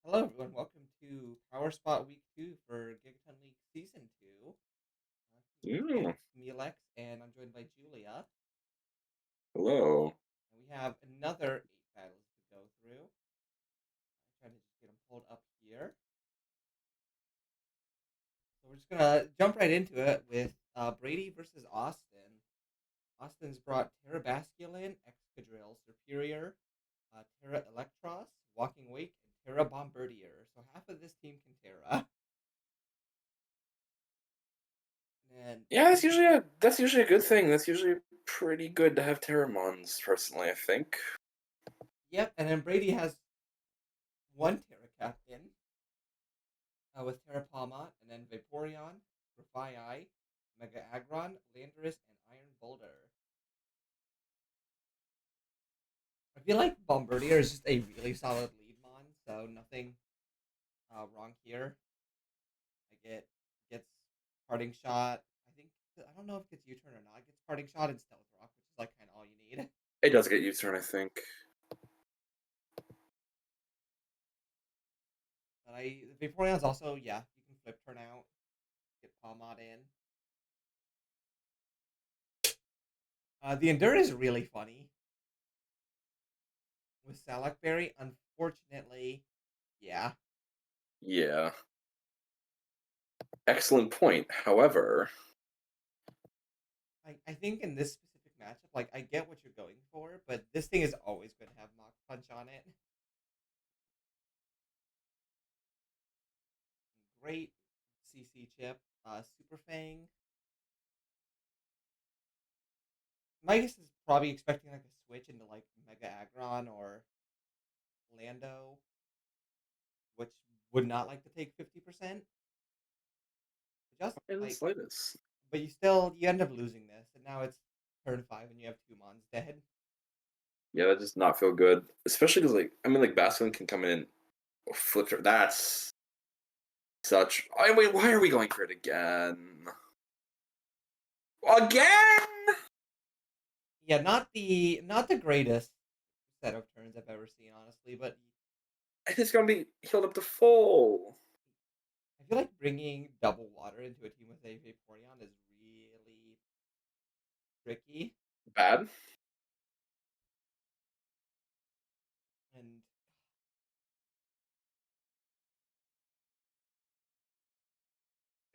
Hello, everyone. Welcome to Power Spot Week 2 for Gigaton League Season 2. Yeah. It's me, Alex, and I'm joined by Julia. Hello. And we have another 8 battles to go through. I'm trying to just get them pulled up here. So we're just going to jump right into it with Brady versus Austin. Austin's brought Terra Basculin, Excadrill, Superior, Terra Electros, Walking Wake, and Terra Bombardier. So half of this team can Terra. And Yeah, that's usually a good thing. That's usually pretty good to have Terramons, personally, I think. yep, and then Brady has one Terra Captain with Terra Palmont, and then Vaporeon, Grafaiai, Mega Aggron, Landorus, and Iron Boulder. I feel like Bombardier is just a really solid lead mon, so nothing wrong here. Gets parting shot. I don't know if it gets U turn or not. It gets parting shot and stealth rock, which is like kind of all you need. It does get U-turn, I think. But Vaporeon's also, yeah, you can flip turn out, get Palmont in. The Endure is really funny with Salak Berry. Unfortunately, yeah, Yeah. Excellent point. However, I think in this specific matchup, like I get what you're going for, but this thing is always going to have Mach Punch on it. Great CC chip, Super Fang. My guess is probably expecting like a switch into like Mega Aggron or Lando, which would not like to take 50%. Just in the like, slightest. but you end up losing this, and now it's turn 5 and you have two mons dead. Yeah, that does not feel good. Especially because, like, Bastion can come in and flip her. That's such. Wait, why are we going for it again? Again? Yeah, not the greatest set of turns I've ever seen, honestly, but It's gonna be healed up to full. I feel like bringing double water into a team with a Vaporeon is really tricky. Bad. And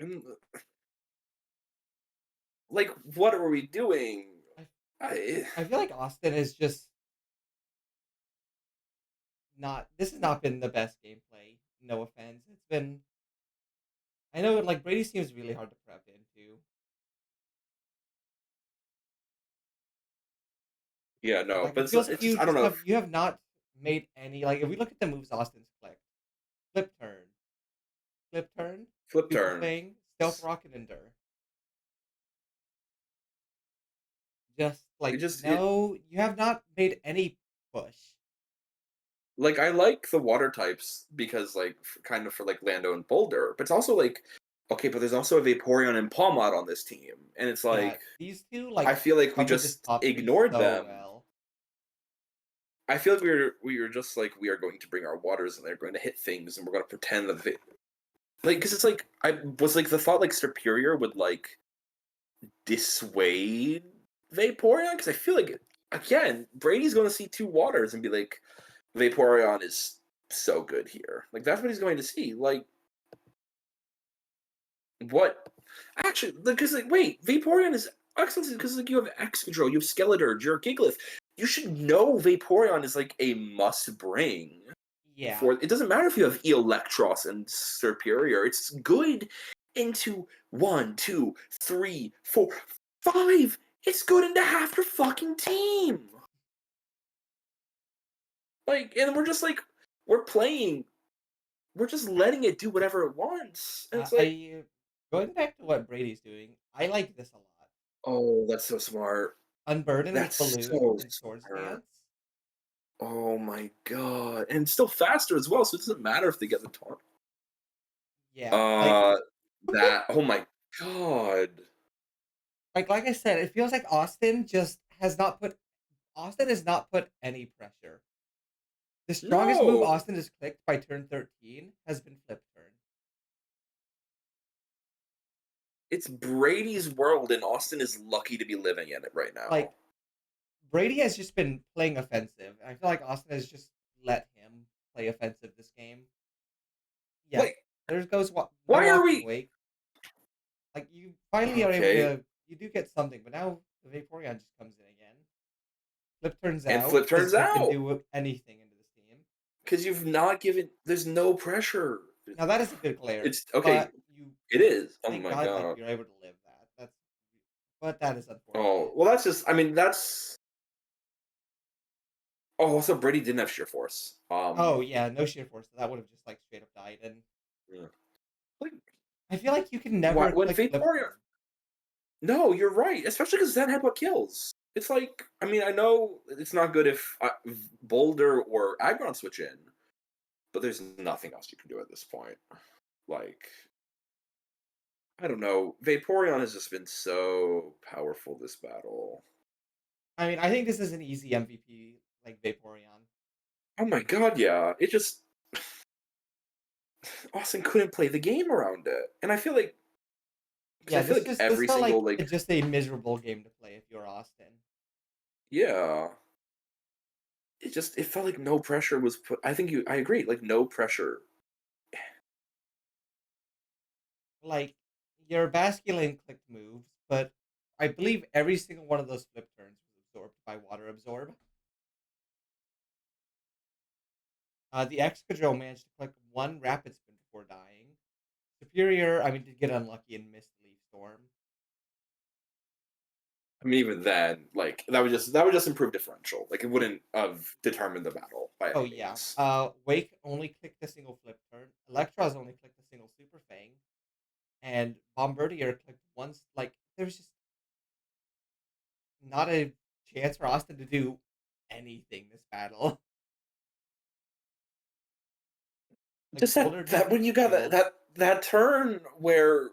And, like, what are we doing? I, I, I feel like Austin is just not. This has not been the best gameplay. No offense. It's been. I know, like Brady seems really hard to prep into. Yeah, no, Like but it feels like it's just I don't know. you have not made any. Like if we look at the moves Austin's clicked, flip turn, Flip super turn. fang, stealth rocket, endure. Just It like just it no, you have not made any push. like I like the water types because kind of for like Lando and Boulder, but it's also like okay, but there's also a Vaporeon and Palmot on this team, and it's Yeah, like these two I like feel like we cover this just top three ignored so them. well. I feel like we were just like we are going to bring our waters and they're going to hit things and we're going to pretend that like because it's like I was like the thought like Superior would like dissuade Vaporeon because I feel like again Brady's going to see two waters and be like Vaporeon is so good here. Like that's what he's going to see. Like what? Actually, because like wait, Vaporeon is excellent because like you have Excadrill, you have Skeletor, you're Gigalith. You should know Vaporeon is like a must bring Yeah, for. It doesn't matter if you have Electros and Superior. It's good into one, two, three, four, five. It's good into half your fucking team. Like, and we're just like we're playing we're just letting it do whatever it wants. And it's like, I going back to what Brady's doing. I like this a lot. oh, that's so smart. Unburden with That's balloon so and swords smart. dance. Oh my god. And it's still faster as well, so it doesn't matter if they get the taunt. Yeah, Uh that oh my god. like I said, it feels like Austin has not put any pressure. The strongest move No, Austin has clicked by turn 13 has been flip turn. it's Brady's world, and Austin is lucky to be living in it right now. Like, Brady has just been playing offensive. I feel like Austin has just let him play offensive this game. Yeah, Like, there goes no why are walking we wake. Like, you finally are able okay? to, you do get something, but now the Vaporeon just comes in again. Flip turns And out flip because turns you can out do anything into this team. because you've not given. There's no pressure. Now that is a good player, It's okay. but you It is. Oh thank my God like god. you're able to live that. But that is Oh unfortunate. well, that's just. I mean, that's. Oh, also Brady didn't have sheer force. Oh yeah, no sheer force. So that would have just like straight up died. And Yeah. Like I feel like you can why never when click flip Vaporeon? turn. No, you're right. Especially because Zen had what kills. It's like I mean I know it's not good if Boulder or Aggron switch in, but there's nothing else you can do at this point. Like I don't know. Vaporeon has just been so powerful this battle. I mean, I think this is an easy MVP like Vaporeon. Oh my god, yeah. It just Austin couldn't play the game around it, and I feel like because I Yeah, feel like this every felt single like like just a miserable game to play if you're Austin. yeah, it felt like no pressure was put. I agree. Like no pressure. Like your Basculin clicked moves, but I believe every single one of those flip turns was absorbed by Water Absorb. The Excadrill managed to click one Rapid Spin before dying. Superior, I mean, did get unlucky and missed Leaf Storm. I mean, even then, like that would just improve differential. Like it wouldn't have determined the battle by Oh any yeah. means. Wake only clicked a single flip turn. Electros only clicked a single Super Fang, and Bombardier clicked once. Like there's just not a chance for Austin to do anything this battle. Like Just Boulder just that when gets you got killed. that turn where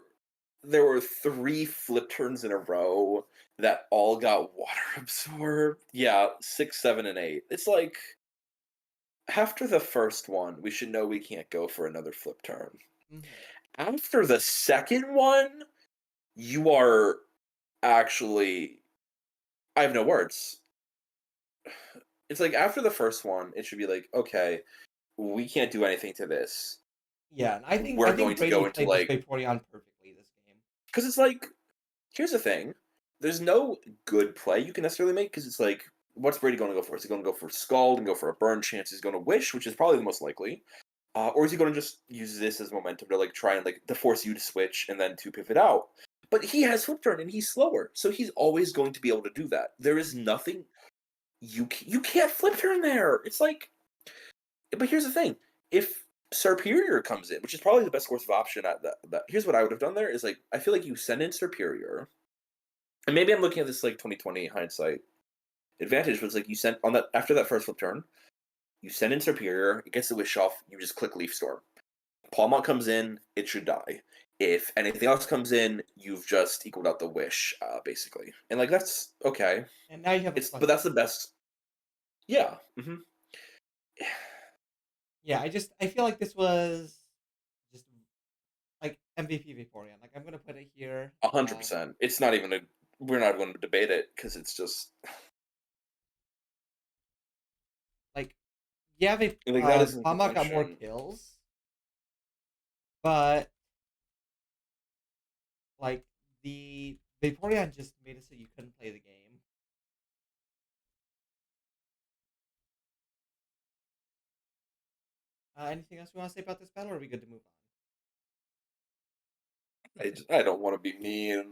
there were three flip turns in a row that all got water absorbed. Yeah, 6, 7, and 8. It's like after the first one, we should know we can't go for another flip turn. Mhm. After the second one, you are actually I have no words. It's like after the first one, it should be like, okay, we can't do anything to this. Yeah, and I We're going think to Brady go into played this like Vaporeon perfectly this game. because it's like here's the thing: there's no good play you can necessarily make because it's like, what's Brady going to go for? Is he going to go for Scald and go for a burn chance? He's going to Wish, which is probably the most likely, or is he going to just use this as momentum to like try and like to force you to switch and then to pivot out? But he has flip turn and he's slower, so he's always going to be able to do that. There is Mhm. nothing you can't flip turn there. It's like, but here's the thing: if Superior comes in, which is probably the best course of option at that, here's what I would have done there is like I feel like you send in Superior, and maybe I'm looking at this like 2020 hindsight advantage, but it's like you sent on that after that first flip turn, you send in Superior, it gets the wish off, you just click Leaf Storm. Palmont comes in, it should die. If anything else comes in, you've just equaled out the wish, basically, and like that's okay. And now you have a It's plus but that's the 2. best. Yeah. Yeah, I feel like this was just like MVP Vaporeon. Like I'm gonna put it here. 100%. It's not even a. We're not going to debate it because it's just Like yeah, like that is in Pama got more contention. kills, but like the Vaporeon just made it so you couldn't play the game. Anything else you want to say about this battle, or are we good to move on? I don't want to be mean.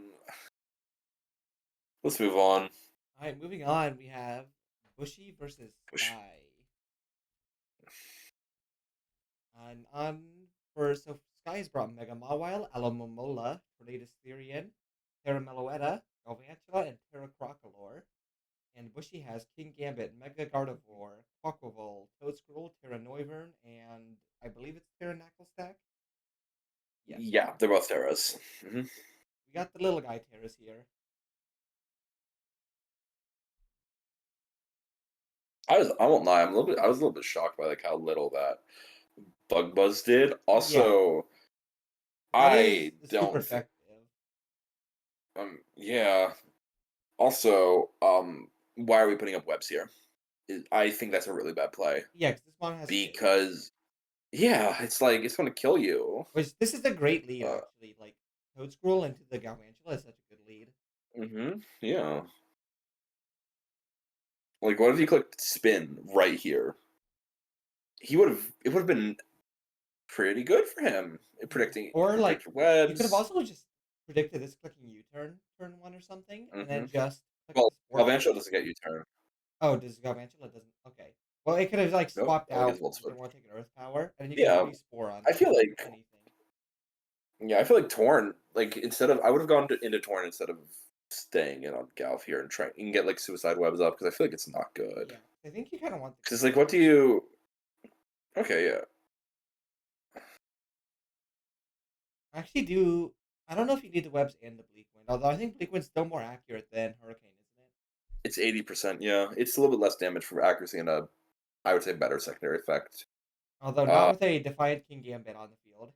Let's move on. All right, moving on. We have Bushy versus Push. Sky. And on for so Sky's brought Mega Mawile, Alamomola, Tornadus Therian, Terra Meloetta, Galvantula, and Terra Crocolore. And Bushy has King Gambit, Mega Gardevoir, Quaquaval, Toadscroll, Terra Noivern, and I believe it's Terra Knucklestack. Yes. Yeah, they're both Terras. We got the little guy Terras here. I won't lie, I was a little bit shocked by like how little that Bug Buzz did. Yeah, Also, that is I super don't think effective. yeah. Also, why are we putting up webs here? I think that's a really bad play Yeah, because this one has kids. because yeah, it's like it's gonna kill you. Which this is a great lead Uh, actually. Like Toad Scroll into the Galvantula is such a good lead. yeah. Like, what if you clicked spin right here? He would have. It would have been pretty good for him in Yeah. predicting Or like predicted you could have webs. also just predicted this clicking U-turn turn one or something, and hmm then just click Well, the sport Galvantula button. doesn't get U turn. Oh, does Galvantula doesn't? Okay. Well, it could have like Nope. swapped Oh, he out has Volt because it Switch. didn't want to take an Earth Power, and then you could just Yeah, re-spore I onto feel like anything. yeah, I feel like Torn. Like instead of I would have gone into Torn instead of staying in on Galv here and trying and get like Suicide Webs up because I feel like it's not good. Yeah, I think you kind of want the Because it's like, kill. what do you? Okay, yeah, I actually do. I don't know if you need the webs and the bleak wind, although I think bleak wind's still more accurate than hurricane, isn't it? it's 80%. Yeah, it's a little bit less damage for accuracy and a I would say better secondary effect. Although not Uh, with a Defiant King Gambit on the field,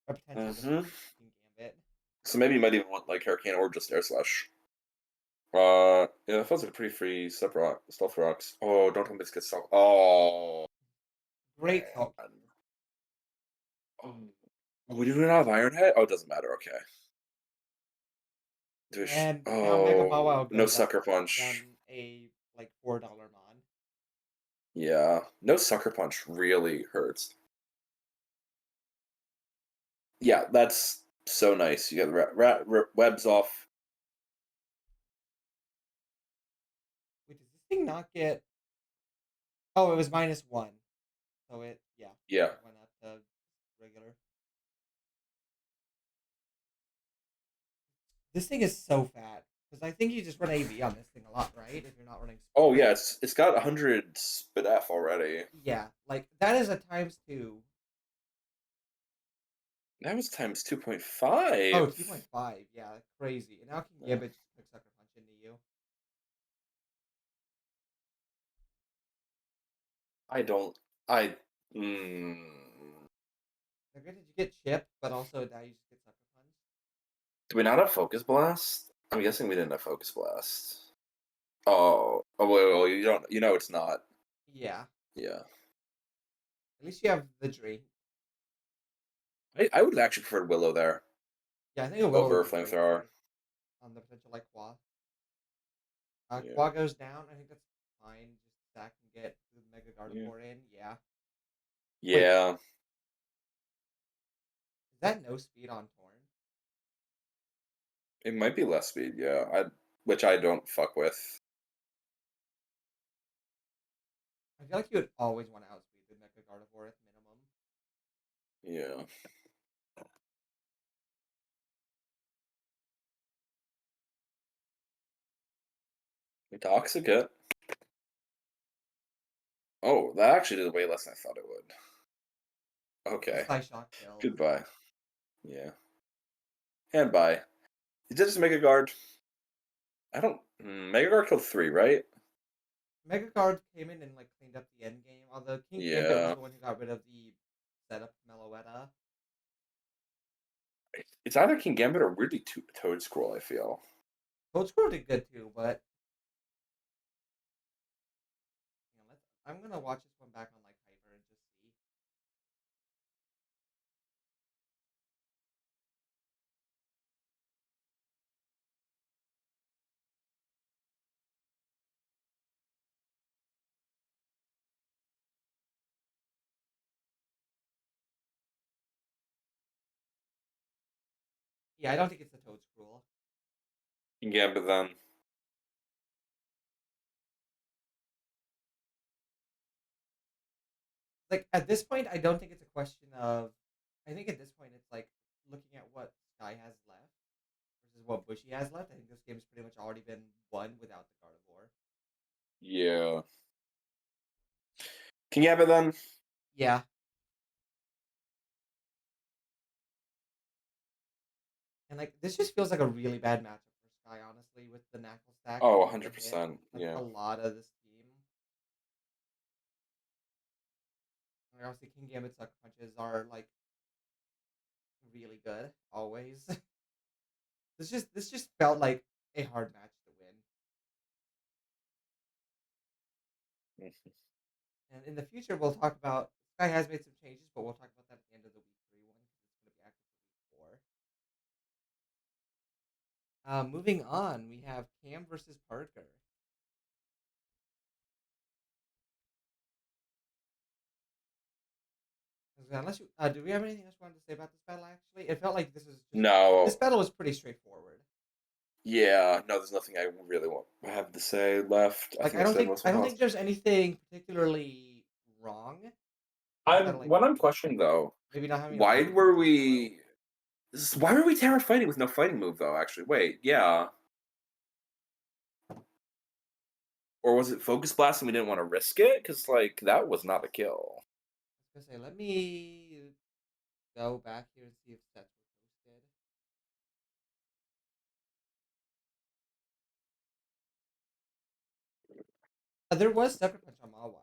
a potential hmm Defiant King Gambit. So maybe you might even want like Hurricane or just Air Slash. Yeah, that feels like a pretty free stealth rocks. Oh, don't tell me this gets stealth. Oh Great Salt man. King. Oh, we do not have Iron Head. Oh, it doesn't matter. Okay. Dish. And now Mega Oh, Mawile no goes up sucker to take punch. down a like $4 mon. Yeah, no sucker punch really hurts. Yeah, that's so nice. You get the webs off. Wait, does this thing not get? Oh, it was -1, so it yeah, Yeah. it went up to regular. This thing is so fat because I think you just run AV on this thing a lot, right? If you're not running Oh sport. yeah, it's got 100 spit F already. Yeah, like that is a times two. That was times Oh, 2.5. 2.5. Yeah, crazy. And now can Yeah. Gambit just click sucker punch into you. I don't. I. Mm, Okay, did you get chip, but also now you just get sucker punch? do we not have Focus Blast? I'm guessing we didn't have Focus Blast. Oh, wait, you don't. You know it's not. Yeah. Yeah. At least you have the Drake. I would have actually preferred Willow there Yeah, I think a Willow over would be great Flamethrower. too on the potential like Qua. Yeah. Qua goes down. I think that's fine. Just stack and get the Mega Yeah. Gardevoir in. Yeah. Wait, Yeah. is that no speed on Torn? It might be less speed. Yeah. Which I don't fuck with. I feel like you would always want to outspeed the Mega Gardevoir at minimum. Yeah. Intoxicate. Oh, that actually did way less than I thought it would. Just Okay. Psyshock kills. Goodbye. Yeah. And bye. Did just Mega Guard? I don't. Mega Guard killed 3, right? Mega Guard came in and like cleaned up the end game, although King Gambit was Yeah. the one who got rid of the setup Meloetta. It's either King Gambit or weirdly Toad Scroll, I feel. Cold Scroll did good too, but you know, I'm gonna watch this one back on like Hyper and just see. Yeah, I don't think it's the Toad Scroll. King Gambit then. Like at this point, I don't think it's a question of. I think at this point it's like looking at what Sky has left versus what Bushy has left. I think this game's pretty much already been won without the Gardevoir. Yeah. King Gambit then? Yeah, and like this just feels like a really bad matchup for Sky, honestly, with the Knackle stack Oh, being able to hit 100%. like Yeah. a lot of this team. Like, obviously, King Gambit's sucker punches are like really good always. This just felt like a hard match to win. Mhm. And in the future, we'll talk about Sky has made some changes, but we'll talk about that at the end of the week 3 one because it's going to be active for week 4. Moving on, we have Cam versus Parker. Unless you, do we have anything else you wanted to say about this battle? Actually, it felt like this No, battle was pretty straightforward. yeah, no, there's nothing I really want have to say left. I Like, think I said most I of my don't think thoughts. there's anything particularly wrong. Just I'm that like what I'm questioning though. maybe not having a Why fighting move were is slow. we? Why were we Terra fighting with no fighting move though? Actually, wait, yeah, or was it focus blast and we didn't want to risk it? Because like that was not a kill. I was gonna say, let me go back here and see if sets were posted. There was Sucker Punch on Mawile.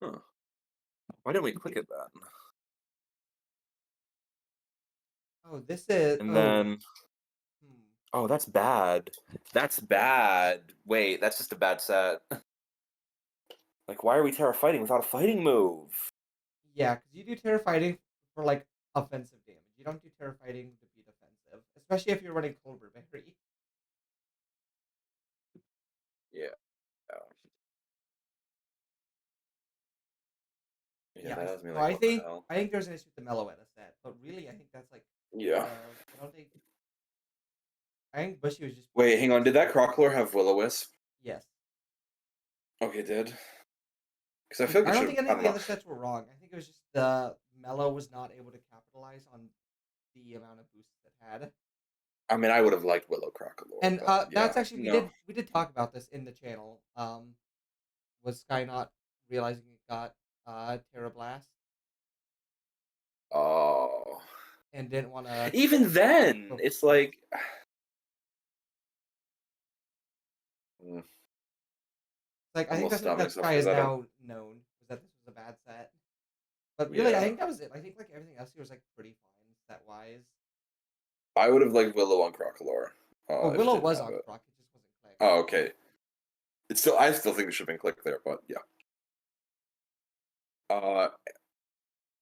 Huh. Why didn't we click it then? Oh, this is And then, hmm. oh, that's bad. That's bad. Wait, that's just a bad set. Like, why are we Terra fighting without a fighting move? Yeah, because you do Terra Fighting for like offensive damage. You don't do Terra Fighting to be defensive, especially if you're running Clover Berry. Yeah. Yeah, Yeah, that has me so like, what the hell? I think there's an issue with the Meloetta set, but really I think that's like Yeah. I don't think I think Bushy was just Wait, hang on. Did that aggressive. Crocklore have Will-O-Wisp? Yes. Okay, it did. Because I Like, feel like I it don't should think have. any I of don't the know. other sets were wrong. I think it was just the Mellow was not able to capitalize on the amount of boosts it had. I mean, I would have liked Willow Crockalore, And but that's yeah, actually no. we did talk about this in the channel. Was Sky not realizing it got Terra Blast Oh. and didn't want to Even then, focus it's blast? like. Mm, Like, I I'm think almost that's something stopping that myself Sky because has I don't. now known was that this was a bad set. But really, I Yeah. think that was it. I think like everything else here was like pretty fine set wise. I would have liked Willow on Crockalore Oh, if it Willow didn't was have on it. Croc, it just wasn't clicked. Oh, okay. It's still. I still think it should have been clicked there, but yeah. Uh,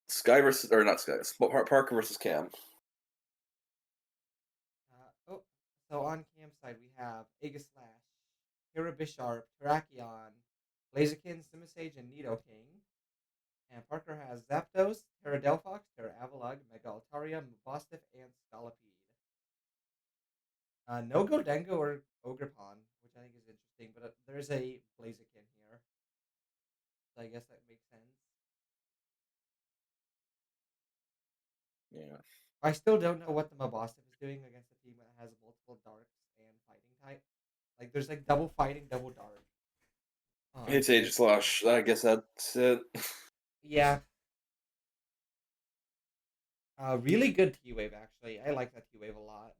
Sky versus or not Sky. Parker versus Cam. Oh, so on Cam's side we have Aegislash, Terra Bisharp, Terrakion, Blaziken, Simisage, and Nidoking. And Parker has Zapdos, Terra Delphox, Terra Avalugg, Mega Altaria, Mabosstiff, and Scolipede. No Godengo or Ogrepon, which I think is interesting, but there's a Blaziken here, so I guess that makes sense. Yeah. I still don't know what the Mabosstiff is doing against a team that has multiple darks and fighting type. Like, there's like double fighting, double dark on It's Age Cam's team. Slash. I guess that's it. Yeah, really good T Wave actually. I like that T Wave a lot.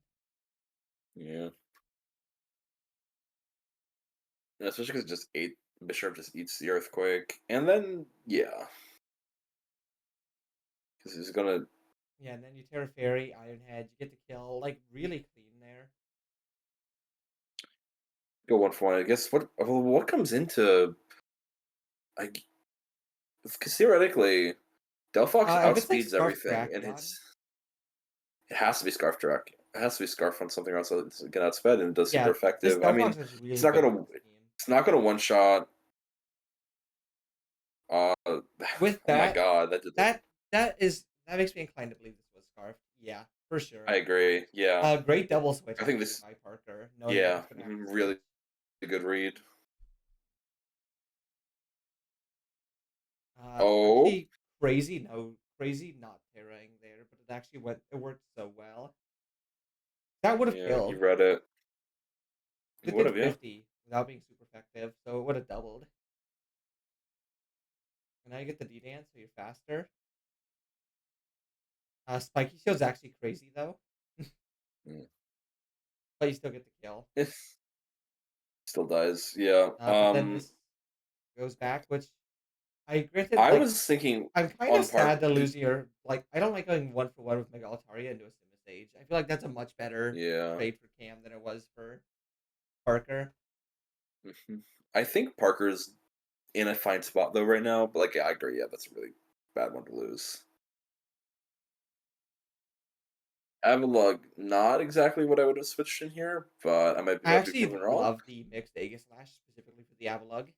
Yeah. Yeah, especially because it just ate Bishop just eats the earthquake, and then yeah, because he's gonna Yeah, and then you Terra Fairy, Iron Head, you get to kill like really clean there. go 1 for 1. I guess what comes into like because theoretically Delphox If it's like outspeeds Scarf everything, and Drakion, it has to be Scarf Drac. It has to be Scarf on something else that's get outsped, and it does super yeah, this effective. I Delphox mean, is it's really not good gonna against team. it's not gonna one shot. Oh With my that, god, that did like that that makes me inclined to believe this was Scarf. Yeah, for I sure. agree. Yeah, Great double switch I think actually this by Parker, knowing that yeah this would have to switch. really good read. Oh Actually, crazy no, crazy not terraing there, but it actually went. It worked so well. That would have yeah, you killed. read it. You It would did have, yeah. 50 without being super effective, so it would have doubled. And now you get the D dance, so you're faster. Spiky Shield's actually crazy though, Mm. but you still get the kill. It still dies. Yeah. But then this goes back, which I granted I like was thinking I'm kind of on sad Park. to lose your like. I don't like going one for one with Megalataria into a Simisage. I feel like that's a much better Yeah. trade for Cam than it was for Parker. Mhm. I think Parker's in a fine spot though right now. But like, yeah, I agree. Yeah, that's a really bad one to lose. Avalog, not exactly what I would have switched in here, but I might be actually proven wrong. love the mixed Aegislash specifically for the Avalug.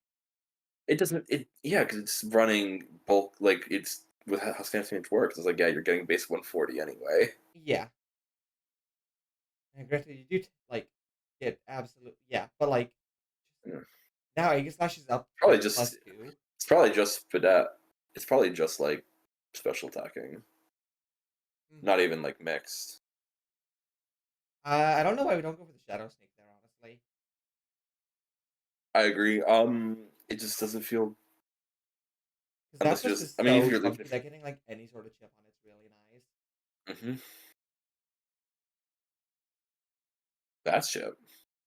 It doesn't. It yeah, because it's running bulk. Like it's with how Stamp works. It's like yeah, you're getting base 140 anyway. Yeah, and granted you do like get absolute yeah, but like Yeah. now Aegislash is up Probably like just +2. it's probably just Fidette. It's probably just like special attacking, Mhm. not even like mixed. I don't know why we don't go for the Shadow Snake there, honestly, I agree. It just doesn't feel because unless Zapdos you're just. is I mean, if so you're leaving. chunky that getting like any sort of chip on it's really nice. Hmm. That's shit.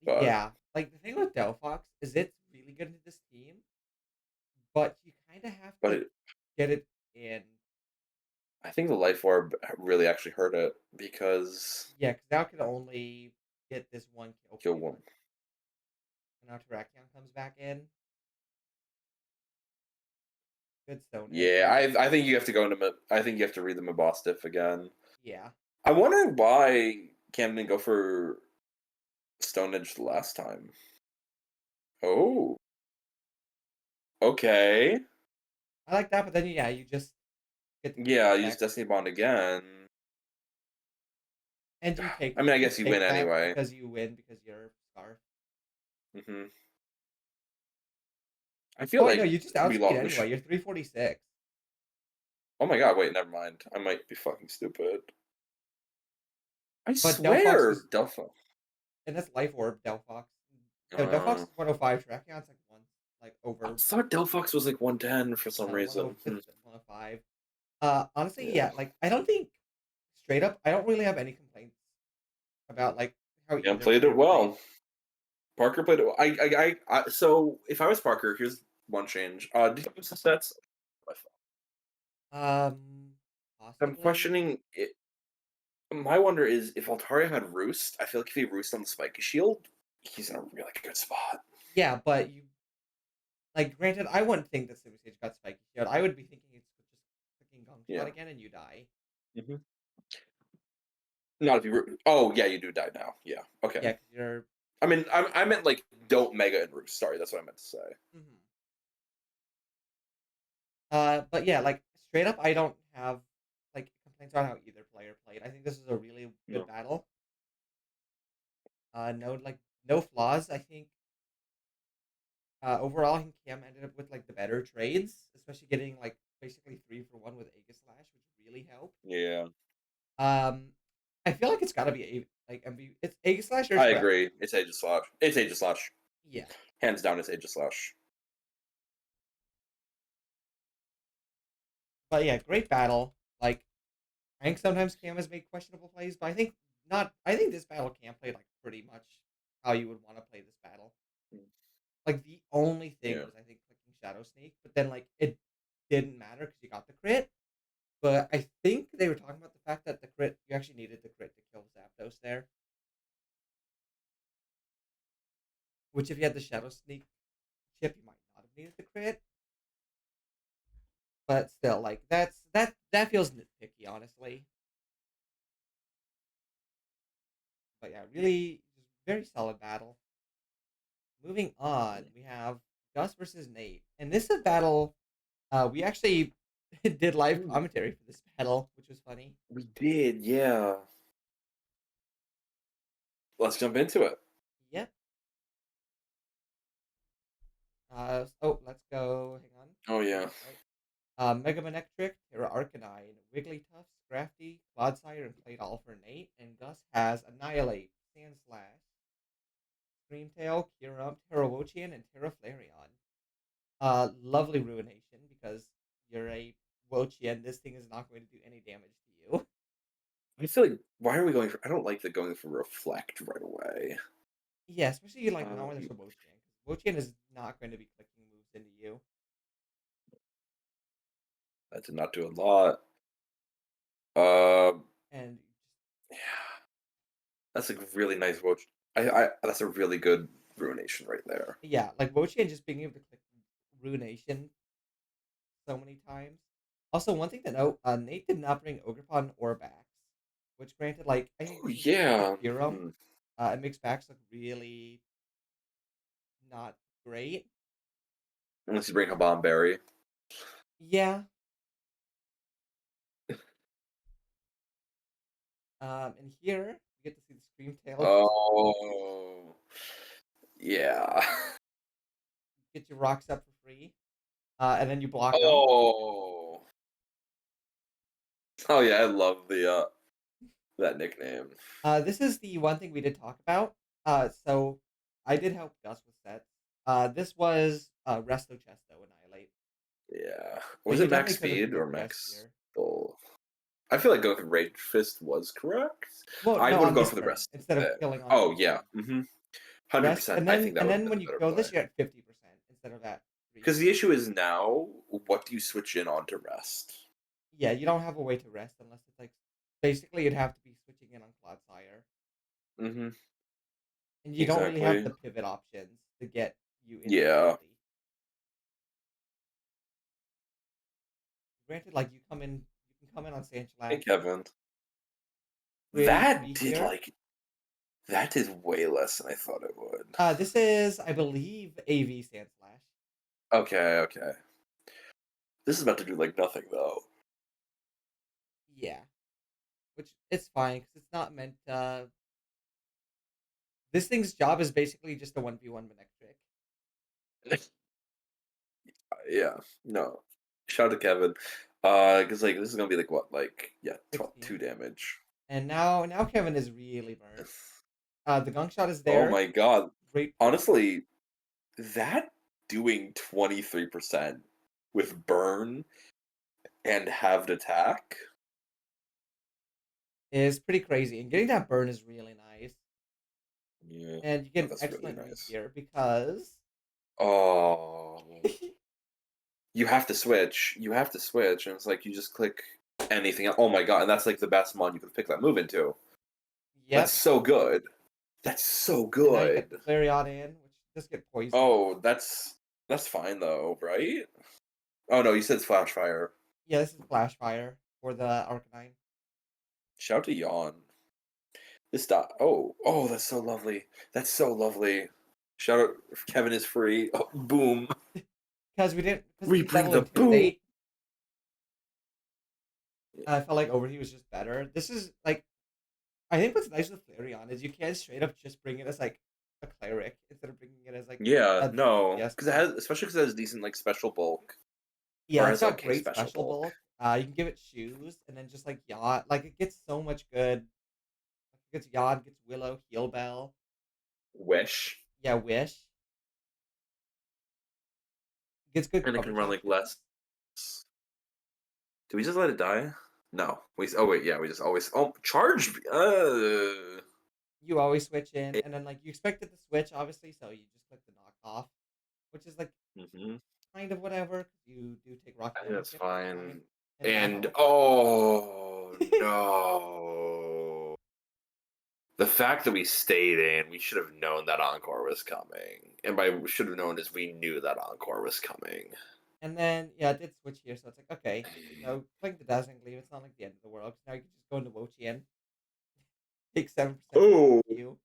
But Yeah, like the thing with Delphox is it's really good into this team, but you kind of have but to it, get it in. I think the life orb really actually hurt it because Yeah, because now can only get this one kill kill pretty one. much. And now Terrakion comes back in. Good Stone Edge Yeah, here. I think you have to go into. I think you have to read the Mabostiff again. Yeah. I'm wondering why Cam didn't go for Stone Edge the last time. Oh, okay. I like that, but then yeah, you just get the Yeah, crit I'll use check. Destiny Bond again. And you take I mean, I you guess you win take that anyway. because you win because you're Scarf. Hmm. I feel Oh wait, no, like you just we outspeed lost. anyway. You're 346. Oh my god! Wait, never mind. I might be fucking stupid. I But Delphox swear, is Delphi. and that's Life Orb, Delphox. No, Delphox Uh, is 105, Terrakion's like one like I over thought Delphox was like 110 for some no, reason. 105. It's 105. Honestly, Yeah. yeah, like I don't think straight up, I don't really have any complaints about like how Yeah, either played it player played. well. Parker played it well. So if I was Parker, here's one change. Do you use the sets? Um, I'm Possibly. questioning it. My wonder is if Altaria had Roost, I feel like if he Roost on the Spiky Shield, he's in a really good spot. Yeah, but you like granted, I wouldn't think that Super Sage got spiky shield. I would be thinking it's just clicking Gong Shot Yeah. again and you die. Hmm. Not if you. Oh yeah, you do die now. Yeah. Okay. Yeah, because you're. I mean, I meant like don't Mega and Roost. Sorry, that's what I meant to say. Mhm. But yeah, like straight up, I don't have like complaints on how either player played. I think this is a really good No. battle. No, like no flaws. I think overall, I think Cam ended up with like the better trades, especially getting like basically 3 for 1 with Aegislash, which really helped. Yeah, Um, I feel like it's got to be like MV. It's Aegislash or I Terrakion. agree. It's Aegislash. It's Aegislash. Yeah, Hands down, it's Aegislash. but yeah, great battle. Like I think sometimes Cam has made questionable plays, but I think not. I think this battle Cam played like pretty much how you would want to play this battle. Like the only thing Yeah. was I think clicking Shadow Sneak, but then like it didn't matter because you got the crit. But I think they were talking about the fact that the crit you actually needed the crit to kill Zapdos there. Which if you had the Shadow Sneak chip, you might not have needed the crit. But still, like that feels nitpicky, honestly. But yeah, really just very solid battle. Moving on, we have Gus versus Nate, and this is a battle. We actually did live Mm, commentary for this battle, which was funny. we did, yeah. Let's jump into it. Yep. Let's go. Hang on. Oh yeah. Order's right. Mega Manectric, Terra Arcanine, Wigglytuff, Scrafty, Clodsire, and Claydol for Nate, and Gus has Annihilate, Sandslash, Screamtail, Kyurem, Terrawochian, and Terra Flareon. Lovely Ruination because you're a Wochian. This thing is not going to do any damage to you. I feel like why are we going for? I don't like the going for reflect right away. Yeah, especially like now when there's Um, a Wochian. Because Wochian is not going to be clicking moves into you. That did not do a lot. Um, and yeah, that's a really nice watch. I that's a really good ruination right there. yeah, like Wochi and just being able to click Ruination so many times. Also, one thing to note, Nate did not bring Ogrepon or Bax, which granted, like, I think Oh this is a yeah. theorem. It makes Bax look really not great. Unless you bring a Berry. Yeah. And here you get to see the Scream Tail just Oh yeah. get your rocks up for free, and then you block them. Oh. Oh yeah, I love the that nickname. This is the one thing we did talk about. So I did help Gus with sets. This was Resto Chesto Annihilate. Yeah. So Was you it max definitely could have speed or progressed max here. soul? I feel like going for Rage Fist was correct. Well, I no, would have on gone this for the turn rest instead of there. killing on Oh turn yeah. one. Hundred Rest, percent. and I think then that and would have then been when a you better kill play. this, you're at 50% instead of at Because 3. the issue is now, what do you switch in on to rest? Yeah, you don't have a way to rest unless it's like basically you'd have to be switching in on Clodsire, Mm-hmm. and you don't really have Exactly. the pivot options to get you Yeah. instantly. Granted, like you can come in on Hey, Sanchelak, Kevin. create That 3 did here. like that did way less than I thought it would. This is, I believe, AV Sand Slash. Okay, okay. This is about to do like nothing though. Yeah, which it's fine because it's not meant. This thing's job is basically just a 1v1 Manectric. Yeah, no. Shout out to Kevin. Because like this is gonna be like what, like yeah, 2 16. damage. And now Kevin is really burnt. The gunk shot is Oh there. my god. Great pull. Honestly, that doing 23% with burn and halved attack. Is pretty crazy. And getting that burn is really nice. Yeah, And you get oh, an that's really excellent read nice. here because Oh, you have to switch. You have to switch, and it's like you just click anything. Oh my god, and that's like the best mod you could pick that move into. That's yep. so good. That's so And now you get good. the Clarion in, which does get poisoned. Oh, that's fine though, right? Oh no, you said Flash Fire. Yeah, this is Flash Fire for the Arcanine. Shout to Yawn. This dot. Oh, that's so lovely. That's so lovely. Shout out, Kevin is free. Oh, boom. Because We the bring Devil the boom. Intimidate. I felt like Overheat was just better. This is like I think what's nice with Flareon is you can straight up just bring it as like a cleric instead of bringing it as like Yeah, a no, DPS because it buff. has, especially because it has decent like special bulk, or Yeah, it's has got okay great special special bulk. bulk. You can give it shoes and then just like yacht. Like it gets so much good. Like, it gets yacht, gets Willow, Heal Bell. Wish, Yeah, Wish. Gets good and it can coverage run like options. less. Do we just let it die? No. We. Oh wait, yeah. We just always. Oh, charge. You always switch in, It, and then like you expect it to switch, obviously, so you just click the knock off, which is like mm-hmm. kind of whatever. You do take rock I think damage, that's yep, that's fine. fine. And And now oh no. The fact that we stayed in, we should have known that Encore was coming. And by should have known is we knew that Encore was coming. And then, yeah, it did switch here, so it's like, okay, playing the Dazzling Gleam, it's not like the end of the world, 'cause now you can just go into Wochien, take 7% Oh, Q,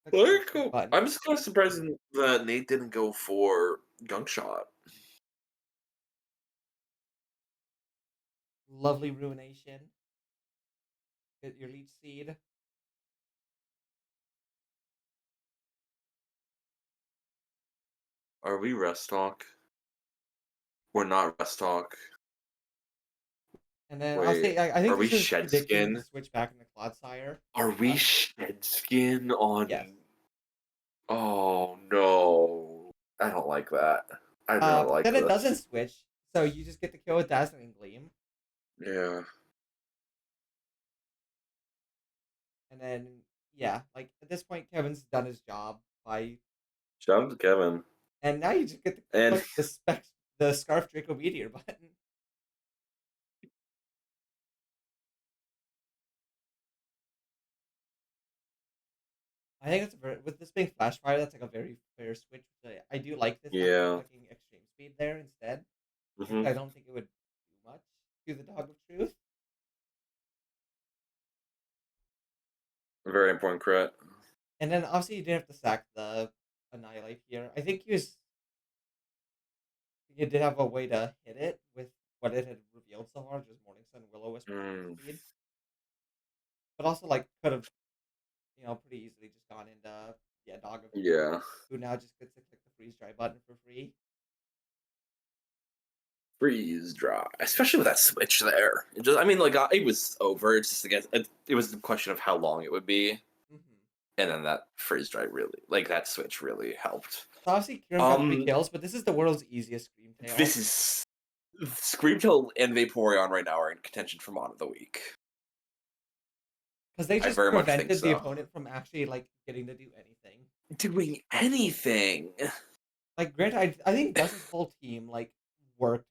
click the very retreat cool. button. I'm just kind of surprised that Nate didn't go for Gunk Shot. Lovely Ruination, get your Leech Seed. Are we rest talk? We're not rest talk. And then I'll Wait, say, I think are we this is shed predicting the skin? switch back into Clodsire. Are we shed skin Yes. on? Oh no, I don't like that. I don't But like then it doesn't this. switch, so you just get to kill with Dazzling Gleam. Yeah. And then, yeah, like at this point, Kevin's done his job by, Shout out to Kevin. and now you just get to And click the Scarf Draco Meteor button. I think it's with this being flash fire, that's like a very fair switch. I do like this after Yeah. clicking extreme speed there instead. Hmm. Granted, I don't think it would do much to the dog of truth. Very important crit. And then obviously you didn't have to sack the annihilate here. I think you did have a way to hit it with what it had revealed so far, just Morning Sun, Willow Wisp, extreme Mm, speed. But also like could have pretty easily just gone into dog of truth, yeah. who now just gets to click the freeze dry button for free. Freeze dry, especially with that switch there. It just, I mean, like it was over. It's just again, it was the question of how long it would be, Hmm. and then that freeze dry really, like that switch really helped. So obviously Kieran got three Um, kills, but this is the world's easiest Scream Tail this is Screamtail and Vaporeon right now are in contention for Mon of the Week. because they I just very much think prevented the so. opponent from actually like getting to do anything. Doing anything. Like, granted, I think Gus's whole team like worked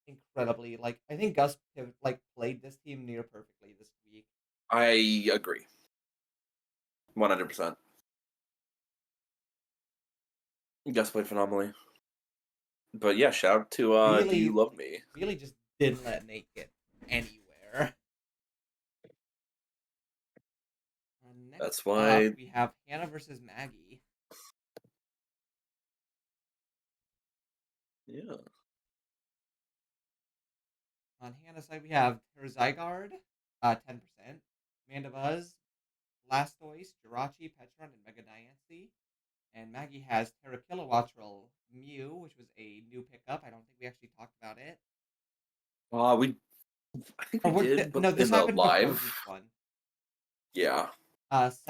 incredibly. Like, I think Gus like played this team near perfectly this week. I agree, 100%. Gus played phenomenally. But yeah, shout out to Do You Really, Love like, Me? really just didn't let Nate get anywhere. Next That's up, why. we have Hannah versus Maggie. Yeah. On Hannah's side, we have Zygarde, 10%, Mandibuzz, Blastoise, Jirachi, Petron, and Mega Diancie. And Maggie has Terra Kilowattrel Mew, which was a new pickup. I don't think we actually talked about it. We I think Or we what? did, but No, this in the happened before this live, one. yeah,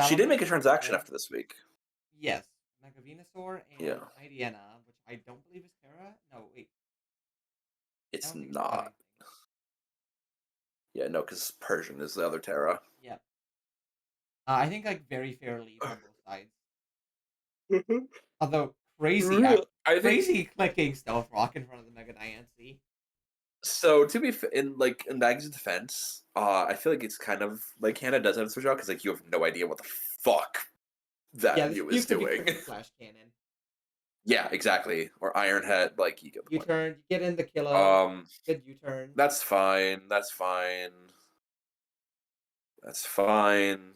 she did make a Salamence, transaction Mega, after this week. yes, Mega Venusaur Yeah, and Mightyena, which I don't believe is Terra. No, wait, I it's don't think it's got not. anything. Yeah, no, because Persian is the other Terra. Yep. I think like very fair leads on both sides. Mhm. Although crazy, Real, I think crazy clicking Stealth Rock in front of the Mega Diancie. so. To be in Maggie's defense, I feel like it's kind of like Hannah does have to switch out because like you have no idea what the fuck Yeah, that this Mew you is could be doing. clicking Flash Cannon. Yeah, exactly. Or Iron Head, like you get the U point. turn, you get in the Kilo, Um, good U turn. that's fine. That's fine. That's fine.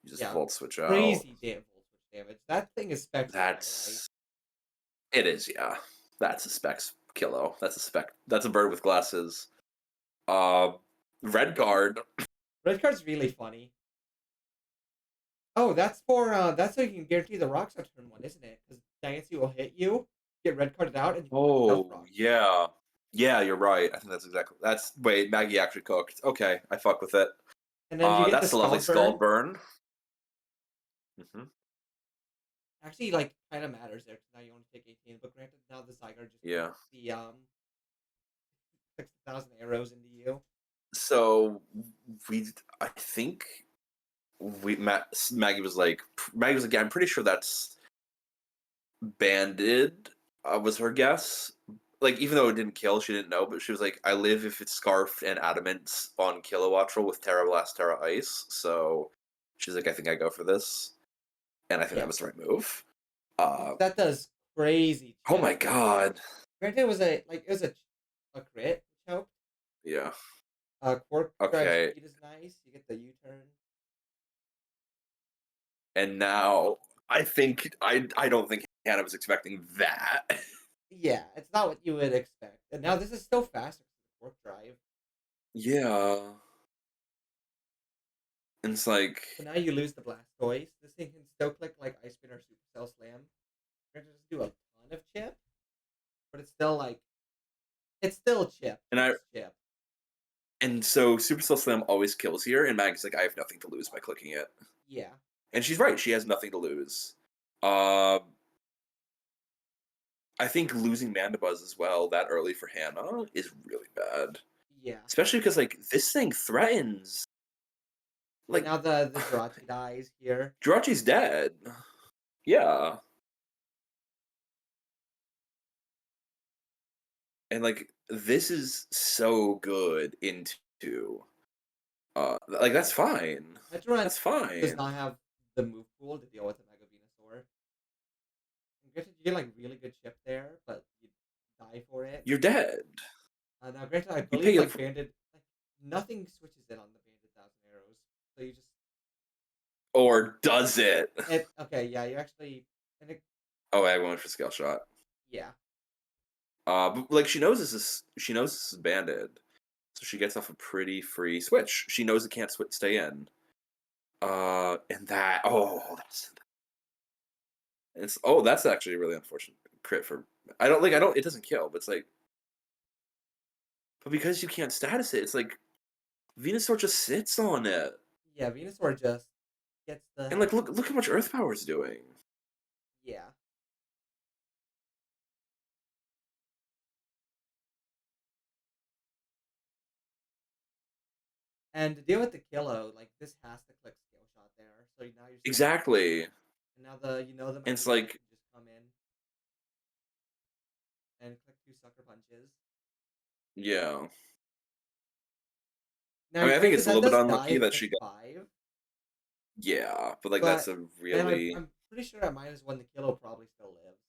You just Yeah, Volt Switch out. crazy damn full switch damage. That thing is Specs Kilo, right? That's it is, yeah. That's a Specs Kilo. That's a spec. That's a bird with glasses. Uh, Red Guard. Red card's really funny. Oh, that's so you can guarantee the rocks on turn one, isn't it? Because Diancie will hit you, get red carded out, and you can stealth Oh rock. yeah, yeah. You're right. I think that's exactly. That's wait. Maggie actually cooked. Okay, I fuck with it. And then you get the That's the lovely scald Scald burn. Burn. Hmm. Actually, like, kind of matters there because now you only take 18. But granted, now the Zygarde just Yeah. clicks 1,000 arrows into you. So we, I think Maggie was like, yeah, I'm pretty sure that's banded. Was her guess. Like, even though it didn't kill, she didn't know, but she was like, I live if it's Scarfed and Adamant on Kilowattrel with Terra Blast, Terra Ice. So she's like, I think I go for this. And I think that Yeah, was the right move. because Uh, that does crazy oh chip. my god. Granted, it was a crit, which helped. Yeah. Quark drive Okay. speed is nice. You get the U turn. And now I don't think Hannah was expecting that. Yeah, it's not what you would expect. And now this is still faster because of the Quark drive. Yeah. And it's like, So now you lose the Blastoise. This thing can still click like Ice Spin or Supercell Slam. You're gonna just do a ton of chip, but it's still chip. and Chip I is chip. and so Supercell Slam always kills here, and Mag's like, I have nothing to lose by clicking it. Yeah, And she's right, she has nothing to lose. Uh, I think losing Mandibuzz as well that early for Hannah is really bad. yeah. Especially because like this thing threatens Yeah, like now the Jirachi dies here. Jirachi's dead. Yeah. And like this is so good into like that's Yeah. fine. Petronet That's does fine. not have the move pool to deal with the Mega Venusaur. And granted, you get like really good chip there, but you die for it. You're dead. Now, granted, I You believe pay up like for, Banded, like nothing switches in on the Banded Thousand Arrows, so you just or does it? it. Okay, yeah, you actually, and it, Oh, I went for scale shot. yeah, But like she knows this is banded, so she gets off a pretty free switch. She knows it can't stay in. And that that's actually a really unfortunate crit for. I don't it doesn't kill, but it's like, but because you can't status it, it's like Venusaur just sits on it. yeah, Venusaur just gets the And like look how much Earth Power is doing. yeah. And to deal with the Kilo, like this has to click skill shot there. So now you're stuck. Exactly. And now the the And Mega it's Venusaur like, can just come in and click two sucker punches. yeah. Now, I mean, I think granted, it's a that little bit does die unlucky if it that hits she got, five, yeah, but like that's but a and really I'm pretty sure at -1 the Kilo probably still lives.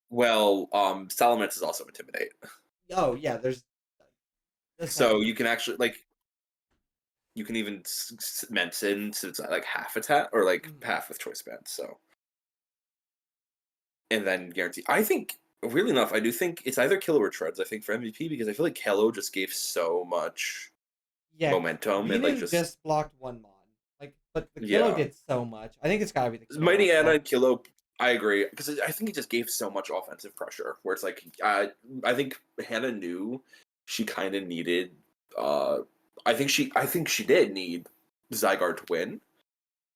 well, Salamence is also intimidate. Oh yeah, there's that So too. you can actually like you can even mention so it's like half attack or like Mhm. half with choice band. So and then guarantee. I think really enough, I do think it's either Kilo or Treads. I think for MVP because I feel like Kilo just gave so much Yeah, momentum and like Venu just just blocked one mon, like, but the Kilo yeah. did so much. I think it's gotta be the Kilo Mighty Anna also. and Kilo, I agree because I think it just gave so much offensive pressure. Where it's like I think Hannah knew she kind of needed. Uh, I think she did need Zygarde to win,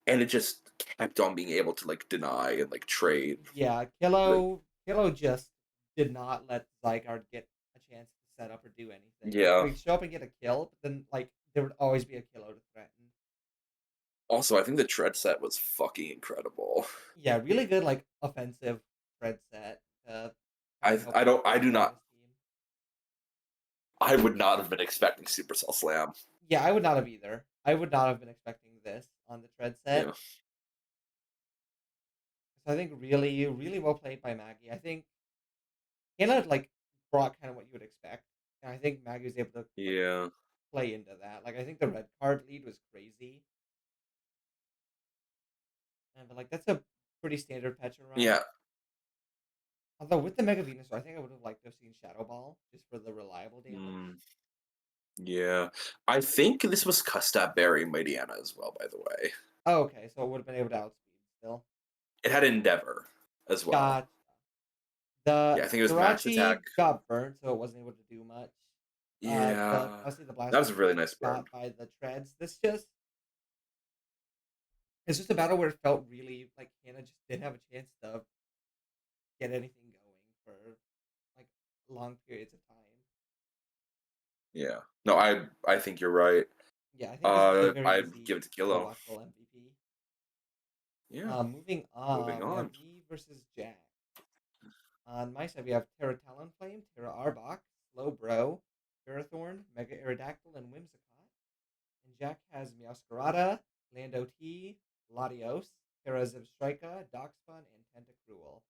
and it just kept on being able to like deny and like trade. Yeah, Like Kilo just did not let Zygarde get a chance to set up or do anything. Like yeah. we'd show up and get a kill, but then like there would always be a Kilo to threaten. Also, I think the tread set was fucking incredible. Yeah, really good like offensive thread set to kind of help I do drive not this team. I would not have been expecting Supercell Slam. Yeah, I would not have either. I would not have been expecting this on the tread set. Yeah. So I think really, really well played by Maggie. I think Hannah like brought kind of what you would expect, and I think Maggie was able to like Yeah. play into that. Like I think the red card lead was crazy, and but like that's a pretty standard Petra run. Yeah. Although with the Mega Venusaur, I think I would have liked to have seen Shadow Ball just for the reliable damage. Mm, yeah. I think this was Custap Berry Mightyana as well, by the way. Oh, okay, so it would have been able to outspeed still. It had Endeavor as well. Got the Yeah, I think it was max attack. Jirachi got burnt, so it wasn't able to do much. The Yeah. obviously the That Blastoise was a really gets nice burn. got by the treads. This just it's just a battle where it felt really like Hannah just didn't have a chance to get anything going for like long periods of time. Yeah. No, I think you're right. Yeah, I think this is a very I'd give it easy to Kilo. co-watchable MVP. Yeah. Moving Moving on, we have on. me versus Jack. On my side, we have Terra Talonflame, Terra Arbok, Slowbro, Ferrothorn, Mega Aerodactyl, and Whimsicott. And Jack has Meowscarada, Lando T, Latios, Terra Zebstrika, Doxfun, and Tentacruel.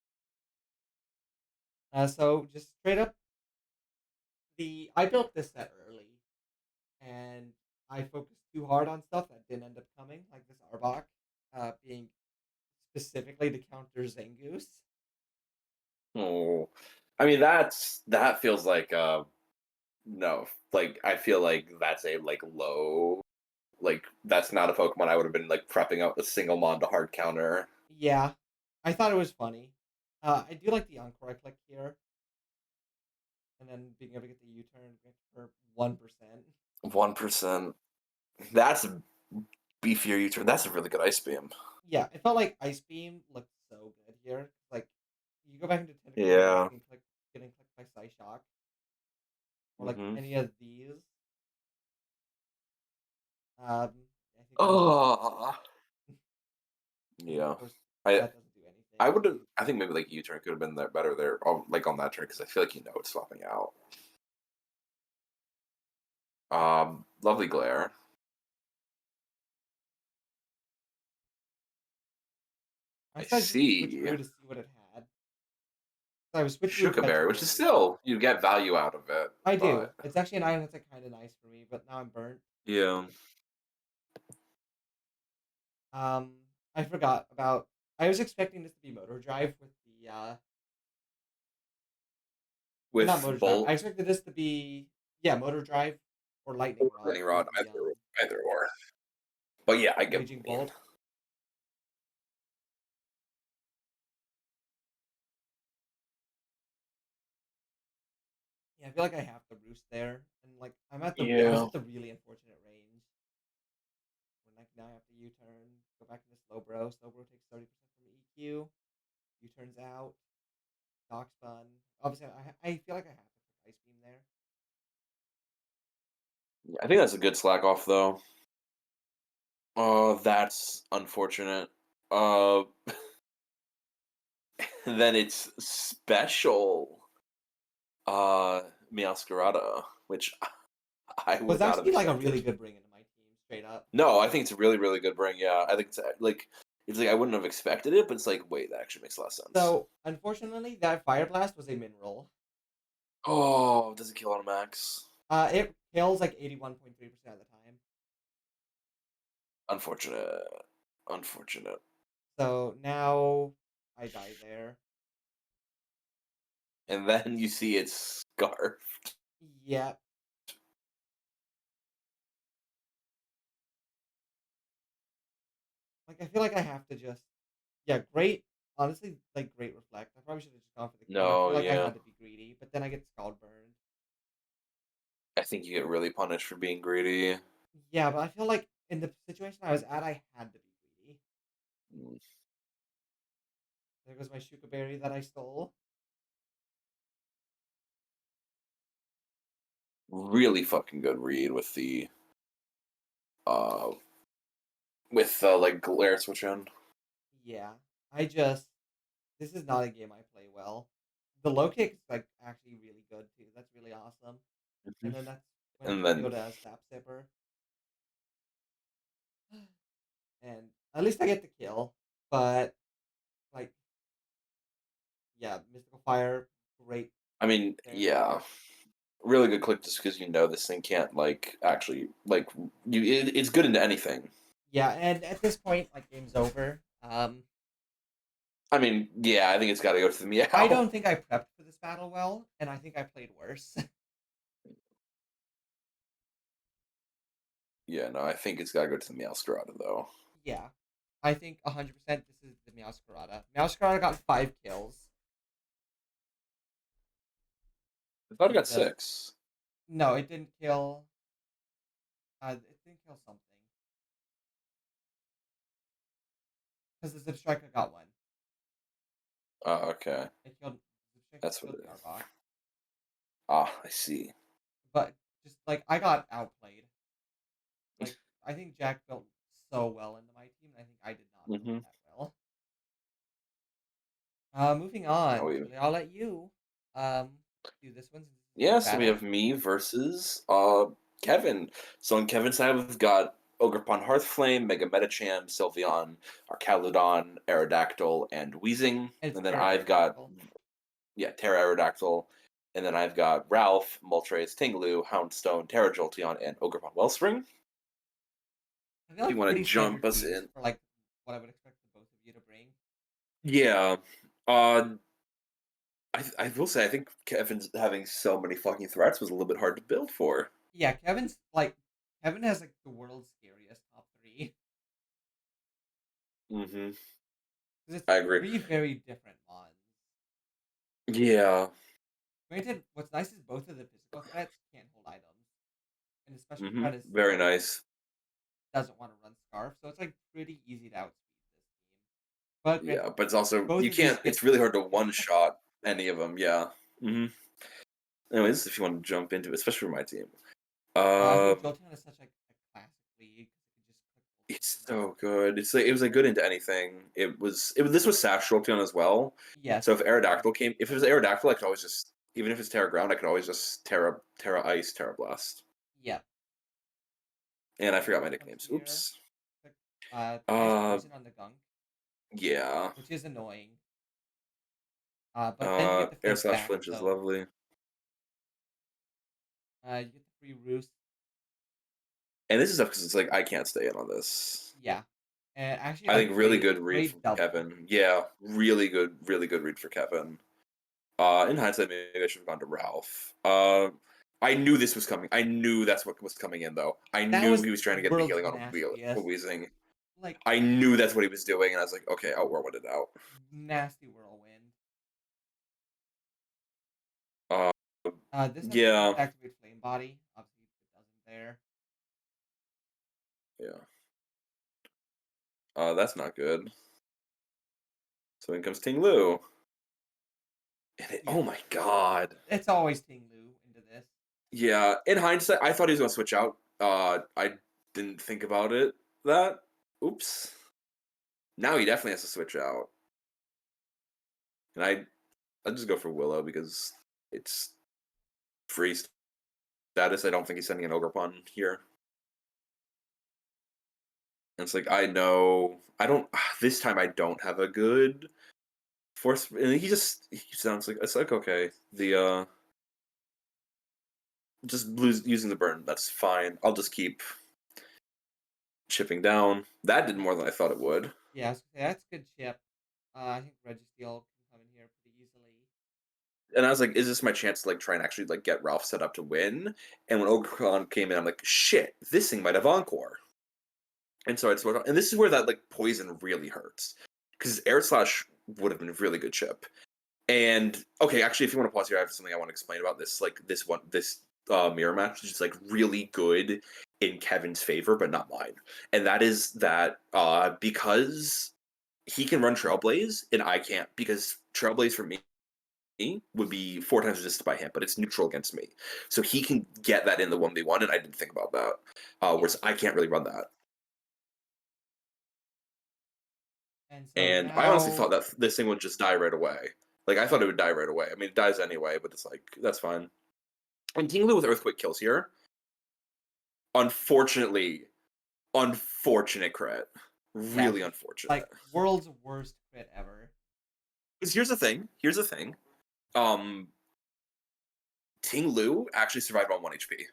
So just straight up, the I built this set early, and I focused too hard on stuff that didn't end up coming, like this Arbok being specifically to counter Zangoose. Oh. I mean that feels like no. Like I feel like that's a like low like that's not a Pokemon I would have been like prepping out a single mon to hard counter. Yeah, I thought it was funny. I do like the Encore I click here, and then being able to get the U-turn for 1%. 1%. That's a beefier U turn. That's a really good ice beam. Yeah, it felt like Ice Beam looked so good here. Like, you go back into Tentacruel Yeah. risking getting clicked by Psyshock, or like Mm-hmm. any of these. I think that would just Oh. and then of Yeah. course I that doesn't do I anything. would have. I think maybe like U turn could have been there better there, like on that turn because I feel like it's swapping out. Lovely glare. I I decided just to switch see. through to see what it had. So I was switching through Sugarberry, which is Vegetarian. still you get value out of it, I do. but It's actually an item that's like kind of nice for me, but now I'm burnt. yeah, Um, I forgot about. I was expecting this to be motor drive with the or not with motor drive. I Bolt, expected this to be yeah motor drive or lightning or rod Lightning with Rod, the either or. But yeah, I get what raging you mean. bolt. Yeah, I feel like I have to roost there, and like I was Yeah. at the really unfortunate range when like now I have to U-turn, go back into slow bro. Slow bro takes 30% from EQ. U-turns out, dock spun. Obviously, I feel like I have to put ice beam there. I think that's a good slack off though. That's unfortunate. Uh, then it's special. Meowscarada, which I Was would not have actually like a expected. really good bring into my team, straight up. No, I think it's a really, really good bring. Yeah, I think it's like I wouldn't have expected it, but it's like wait, that actually makes a lot of sense. So unfortunately, that fire blast was a min roll. Oh, does it kill on a max? It kills like 81.3% of the time. Unfortunate. Unfortunate. So now I die there. And then you see it's scarf. Yeah, like I feel like I have to just yeah, great. Honestly, like great reflect. I probably should have just gone for the kill. I No, feel like I yeah. had to be greedy, but then I get scald burned. I think you get really punished for being greedy. Yeah, but I feel like in the situation I was at, I had to be greedy. Mm, There goes my Shuka berry that I stole. really fucking good read uh like glare switch in. Yeah, I just this is not a game I play well. The low kick is like actually really good too. That's really awesome. Mhm. And then that's when And you then go to Sap Sipper, and at least I get the kill. But like, yeah, Mystical Fire, great I mean, there. yeah, really good click just because you know this thing can't like actually like it's good into anything. Yeah, and at this point, like game's over. I mean, yeah, I think it's got to go to the I meow. don't think I prepped for this battle well, and I think I played worse. Yeah, no, I think it's got to go to the meow Scarada though. Yeah, I think 100% this is the Meowscarada. Meowscarada got 5 kills. I thought it It got just 6. no, it didn't kill. It didn't kill something because the Zip Striker got one. Oh, okay, It killed Zip Striker that's what killed it is. Arbok, Ah, I see. but just like I got outplayed. Like I think Jack built so well into my team. And I think I did not build Mm-hmm. that well. Moving Oh, on, wait. Julie, I'll let you um do this one since this is your Yeah, so we battle. have me versus Kevin. So on Kevin's side, we've got Ogerpon Hearthflame, Mega Metacham, Sylveon, Archaludon, Aerodactyl, and Weezing. And it's And then Terra I've got Aerodactyl. Terra Aerodactyl. And then I've got Ralph, Moltres, Tinglu, Houndstone, Terra Jolteon, and Ogerpon Wellspring. I feel If you like want to pretty jump standard us teams in. for like what I would expect the both of you to bring. Yeah. I will say I think Kevin's having so many fucking threats was a little bit hard to build for. Yeah, Kevin has like the world's scariest top three Mm-hmm. because it's I agree. three very different mons. Yeah. Granted, what's nice is both of the physical threats can't hold items, and especially Mm-hmm. Prentice Very like nice. doesn't want to run Scarf, so it's like pretty easy to outspeed this team. But Yeah, granted, but it's also both you of these can't. get It's really hard to one shot any of them. Yeah. Hmm. Anyways, if you want to jump into it, especially for my team, I uh, think Jolteon is such like a classic league because it could just click it's ultimate so and good. It's like it was like good into anything. This was Sash Jolteon as well. yes, So if it was. Aerodactyl came, if it was Aerodactyl, I could always just even if it's Terra Ground, I could always just Terra Ice, Terra Blast. Yep. And I Alright, forgot my first one's nicknames. here. Oops. Click, Ice Uh, Poison on the Gunk. Yeah. which is annoying. But then you get the Air flinch slash back, flinch is so lovely. you get the free roost. And this is tough because it's like I can't stay in on this. Yeah, and actually, I like think really great, good read great from double. Kevin. Yeah, really good read for Kevin. In hindsight, maybe I should have gone to Ralph. I knew this was coming. I knew that's what was coming in, though. I That knew was he was trying to get the world's healing on nastiest. Weezing. Like I knew that's what he was doing, and I was like, okay, I'll whirlwind it out. nasty whirlwind. Uh, This time he yeah, could activate flame body. Obviously, it doesn't there. yeah. That's not good. So in comes Ting Lu. Yeah, Oh my god. it's always Ting Lu into this. Yeah, in hindsight, I thought he was gonna switch out. I didn't think about it. That. Oops. Now he definitely has to switch out. And I'd just go for Willow because it's free status. I don't think he's sending an Ogre here. And it's like I know I don't this time I don't have a good force and he sounds like it's like okay. The just lose using the burn, that's fine. I'll just keep chipping down. That did more than I thought it would. Yeah, I was gonna say, that's a good chip. I think Registeel can come in here pretty easily. And I was like, is this my chance to like try and actually like get Ralph set up to win? And when Ogre came in, I'm like, shit, this thing might have Encore. And so I just went on, and this is where that like poison really hurts. Because Air Slash would have been a really good chip. And okay, actually, if you want to pause here, I have something I want to explain about this, like this mirror match, which is like really good in Kevin's favor, but not mine. And that is that because he can run Trailblaze and I can't, because Trailblaze for me would be 4 times resisted by him, but it's neutral against me. So he can get that in the 1v1, and I didn't think about that. Yeah. Whereas I can't really run that. And so And I honestly now, thought that this thing would just die right away. Like I thought it would die right away. I mean, it dies anyway, but it's like that's fine. And King Lu with Earthquake kills here. Unfortunately, unfortunate crit. yeah, Really unfortunate. like world's worst crit ever. Because here's the thing. Here's the thing. Um, Ting Lu actually survived on 1 HP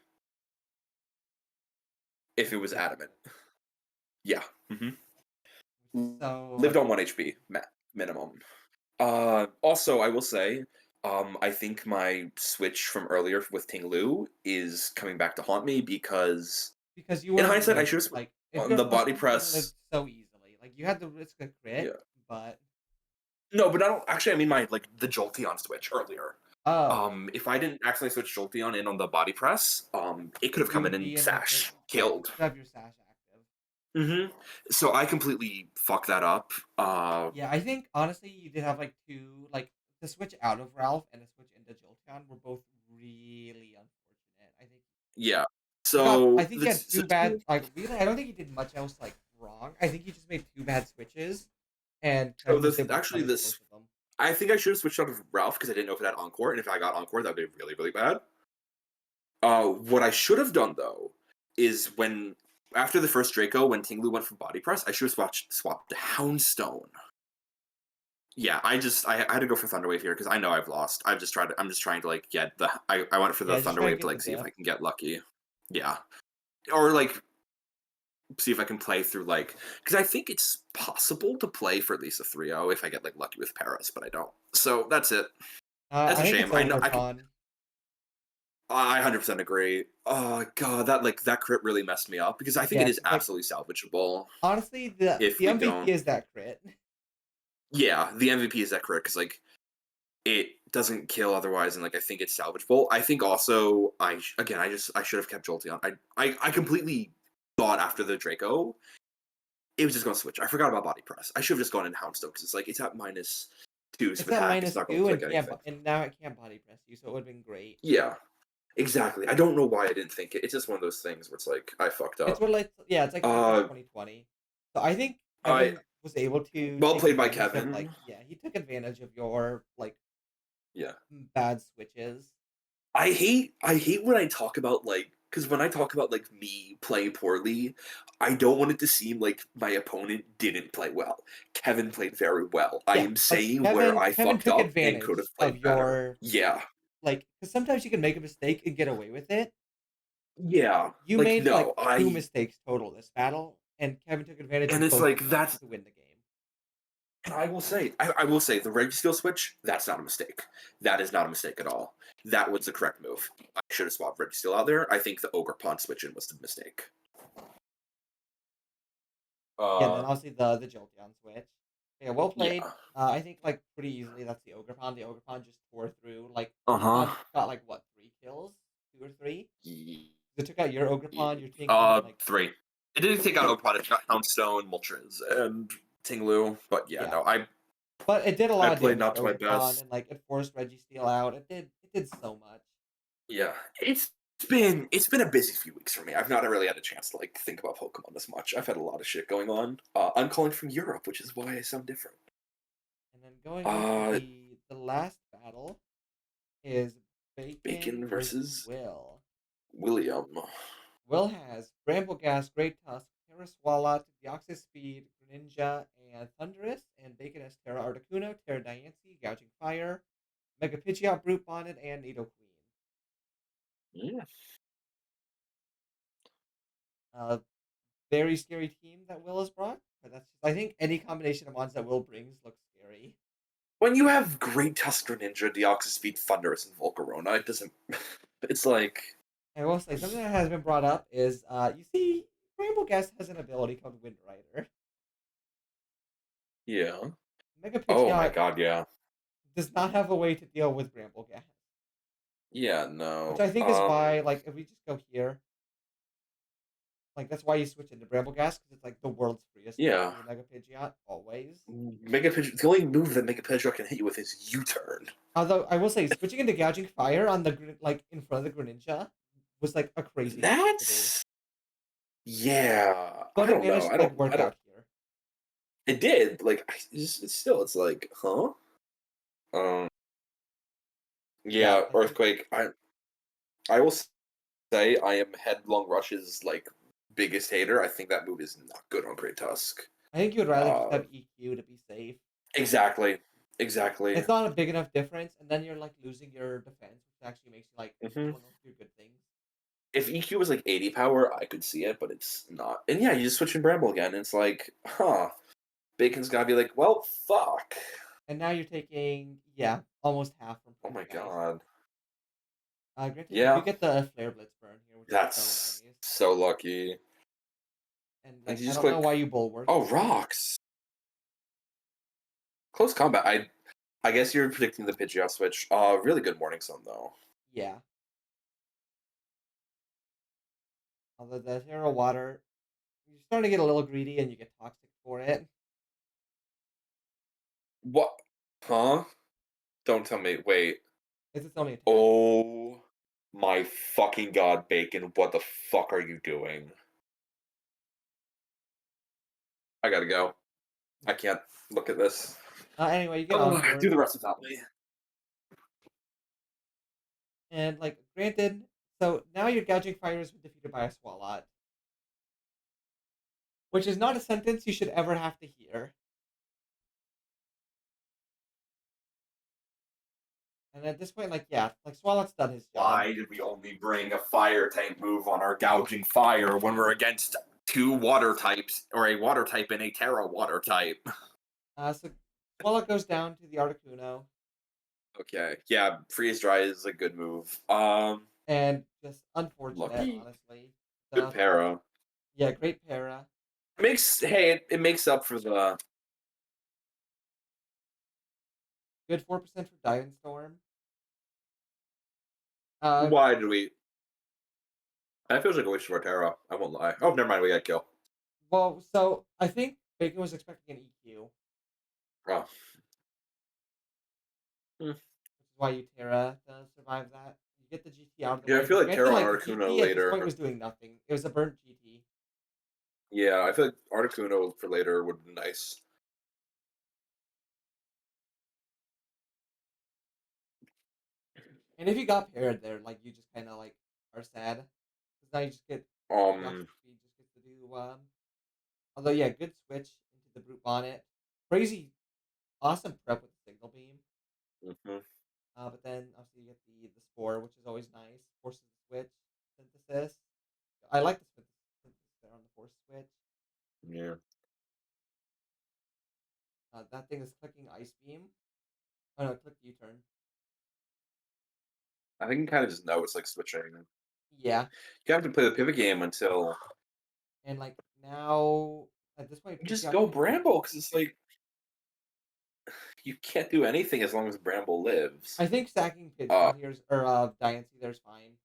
if it was Yeah, adamant. Yeah. which is so Lived on 1 HP unfortunate minimum. Also, I will say, I think my switch from earlier with Ting Lu is coming back to haunt me because, because you in would have hindsight, I lived. should have Like if on you're the plus body one, you would have lived press. so easily. Like you had to risk a crit, Yeah. but No, but I don't actually. I mean, my like the Jolteon switch earlier. oh, If I didn't accidentally switch Jolteon in on the body press, it could have you come in would and be in like your Sash yeah, you killed. would have your sash active. So I completely fucked that up. Yeah, I think honestly you did have like two like the switch out of Ralph and the switch into Jolteon were both really unfortunate. I think Yeah. he got. I So think he the had two bad. Like really, I don't think he did much else like wrong. I think he just made two bad switches, and so Kevin was able to actually punish this both of them. I think I should have switched out of Ralph because I didn't know if it had Encore, and if I got Encore, that would be really, really bad. What I should have done though is when after the first Draco, when Tinglu went for body press, I should have swapped to Houndstone. Yeah, I had to go for Thunderwave here because I know I've lost. I'm just trying to like get the I went for the Yeah, just trying to Thunderwave to get the like see if diff. I can get lucky. Yeah, or like see if I can play through like because I think it's possible to play for at least a 3-0 if I get like lucky with Paris, but I don't. So that's it. That's I a think shame. it's I know over, I can Con. I 100% agree. Oh god, that crit really messed me up because I think it Yeah, is 'cause, like absolutely salvageable honestly, the if the we MVP don't. is that crit. Yeah, the MVP is that crit because like it doesn't kill otherwise, and like I think it's salvageable. I think also again I should have kept Jolteon. I completely thought after the Draco it was just going to switch. I forgot about body press. I should have just gone in Houndstone because it's like it's at -2 It's some at attack. It's minus not going to two, click and anything. and now it can't body press you, so it would have been great. Yeah, exactly. I don't know why I didn't think it. It's just one of those things where it's like I fucked It's up. what like yeah, it's like typical Uh, 2020. So I think I Evan was able to well take played by advantage of like Kevin. yeah, he took advantage of your like Yeah. bad switches. I hate when I talk about like because when I talk about like me playing poorly, I don't want it to seem like my opponent didn't play well. Kevin played very well. I Yeah, am like saying where Kevin I Kevin fucked took up and advantage could have of played better. your Yeah. like because sometimes you can make a mistake and get away with it. Yeah. You Like made like no, two I mistakes total this battle, and Kevin took advantage and of it's both like of them that's to win the game. I will say the red steel switch, that's not a mistake. That is not a mistake at all. That was the correct move. I should have swapped red steel out there. I think the ogre pawn switching was the mistake. Yeah, and then Uh obviously the Jolteon switch. Yeah, well played. yeah. I think like pretty easily that's the Ogre Pawn. The Ogre Pawn just tore through. Like Ogre Uh-huh. Pawn got like what 3 kills, 2 or 3. Ye- It took out your Ogre Pawn. You're taking like three. It didn't take out ogre pawn, it got Houndstone, Moltres, and Tinglu, but yeah, yeah, no, but it did a I lot of played damage not to to my Ogre Pawn best. and like it forced Reggie Steel out. It did so much. Yeah. It's been a busy few weeks for me. I've not really had a chance to like think about Pokemon as much. I've had a lot of shit going on. I'm calling from Europe, which is why I sound different. And then going on to Uh the last battle is Bacon Bacon versus versus Will. William. Will has Brambleghast, Great Tusk, Terra Swalot, Deoxys Speed, Greninja, and Thundurus, and Bacon has Terra Articuno, Terra Diancie, Gouging Fire, Mega Pidgeot, Brute Bonnet, and Nidoqueen. Yeah. Uh, very scary team that Will has brought, but that's just, I think any combination of mons that Will brings looks scary. When you have Great Tusker Ninja, Deoxys Speed, Thunderous, and Volcarona, it doesn't. It's like, And I will say something that has been brought up is you see, Brambleghast has an ability called Wind Rider. yeah. Mega Oh my Pidgeot god, yeah. does not have a way to deal with Brambleghast, Yeah, which no. I think is why, like, if we just go here, like that's why you switch into Brambleghast because it's like the world's freest move Yeah. for the Mega Pidgeot always. Mega Pidgeot, the only move that Mega Pidgeot can hit you with is U-turn. Although I will say, switching into Gouging Fire on the like in front of the Greninja was like a crazy thing to do, That's yeah. but I it don't know. managed to like I work don't. out here. It did. Like, it's still, it's like, huh? Um. Yeah, Yeah. I think Earthquake. I will say I am Headlong Rush's like biggest hater. I think that move is not good on Great Tusk. you would rather just Uh. have EQ to be safe. Exactly. Exactly. It's not a big enough difference, and then you're like losing your defense, which actually makes you like Hmm. one of your good things. If EQ was like 80 power, I could see it, but it's not. And yeah, you just switch in Bramble again. And it's like, huh. Bacon's gotta be like, well, fuck. And now you're taking almost half from Oh my Poltergeist. god. Granted, you do Yeah, get the Flare Blitz burn here, which is so that's nice. so lucky. And And like you I just don't know click, why you bulwark. oh, rocks. Close combat. I guess you're predicting the Pidgeot switch. Really good Morning Sun though. Yeah. Although the Terra Water, you're starting to get a little greedy and you get toxic for it. What? Huh? Don't tell me. Wait. It's only attack. Oh my fucking god, Bacon. What the fuck are you doing? I gotta go. I can't look at this. Anyway, you get Do Osborne, the rest without me. and like granted, so now your gouging fire has been defeated by a Swalot, which is not a sentence you should ever have to hear. And at this point, like like Swalot's done his job. Why did we only bring a fire type move on our gouging fire when we're against two water types, or a water type and a Terra water type? So Swalot goes down to the Articuno, Okay, yeah, freeze dry is a good move. and just unfortunate, Lucky, honestly. good The para. Yeah, great para. It makes up for the. Good 4% for Diamond Storm. Uh, Why did we? That feels like a waste of our Terra. I won't lie. Oh, never mind. We got kill. well, so I think Bacon was expecting an EQ, Oh, hmm. which is why you Terra to survive that. You get the GT out of the Yeah, I way, feel but like granted, Terra on like the Articuno GT at this point later. was doing nothing. It was a burnt GT. Yeah, I feel like Articuno for later would be nice. And if you got paired there, like you just kind of like are sad. 'Cause now you just get the Um, Oxford Speed just gets to do, although, yeah, good switch into the Brute Bonnet. Crazy awesome prep with the Signal Beam. mhm. But then obviously you get the Spore, which is always nice. Forces the switch, synthesis. I like the synthesis there on the force switch. Yeah. That thing is clicking Ice Beam. Oh no, click U-turn. I think you kind of just know it's like switching. Yeah, You have to play the pivot game until and like now at this point, you just Pidgeot go can do. Bramble because it's like you can't do anything as long as Bramble lives. I think stacking Uh, Pidgeot here is or Diancie there's fine.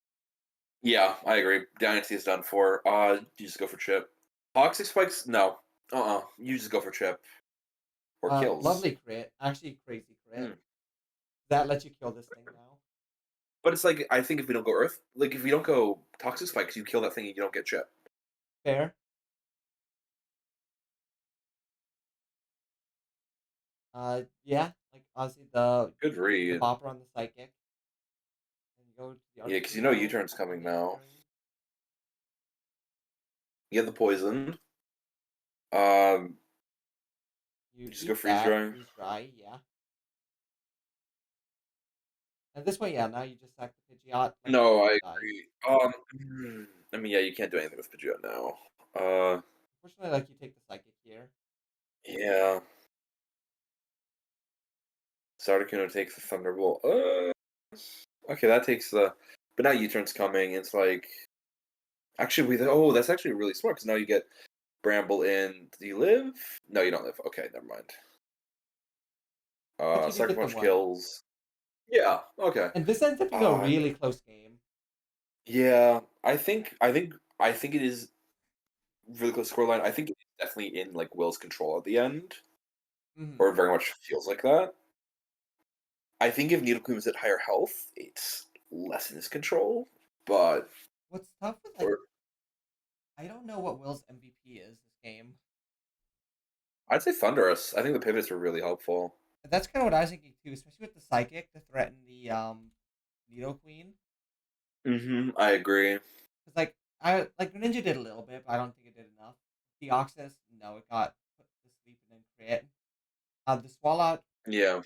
yeah, I agree. Dynasty is done for. You just go for chip. Toxic spikes, no. You just go for chip or kills. Lovely crit, actually crazy crit. Hmm. That lets you kill this thing now. But it's like I think if we don't go Earth, like if we don't go toxic spikes, you kill that thing and you don't get chip. Fair. Yeah, like obviously Good you get the read. bopper on the psychic, and you go to the Yeah, because you know Articuno U-turn's on coming the end now. turn. You get the poison. Um, You you just go eat freeze that, drying. freeze dry, yeah. And this way, yeah, now you just sack the Pidgeot, let the No, Pidgeot I die. agree. I mean, yeah, you can't do anything with Pidgeot now. Unfortunately, like you take the psychic here. Yeah. Sardakuno takes the Thunderbolt. Okay, that takes the. But now U-turn's coming. It's like actually that's actually really smart because now you get Bramble in. Do you live? No, you don't live. Okay, never mind. But you do Sucker get the Punch one. kills. Yeah. Okay. And this ends up being a Uh, really close game. yeah. I think it is really close scoreline. I think it's definitely in like Will's control at the end, Hmm. or it very much feels like that. I think if Nidoqueen was at higher health, it's less in his control. But What's tough with like or I don't know what Will's MVP is this game. I'd say Thunderous. I think the pivots were really helpful. That's kind of what I was thinking too, especially with the psychic to threaten the Nidoqueen. I agree. Because like I like Ninja did a little bit, but I don't think it did enough. Deoxys, no, it got put to sleep and then crit. The Yeah,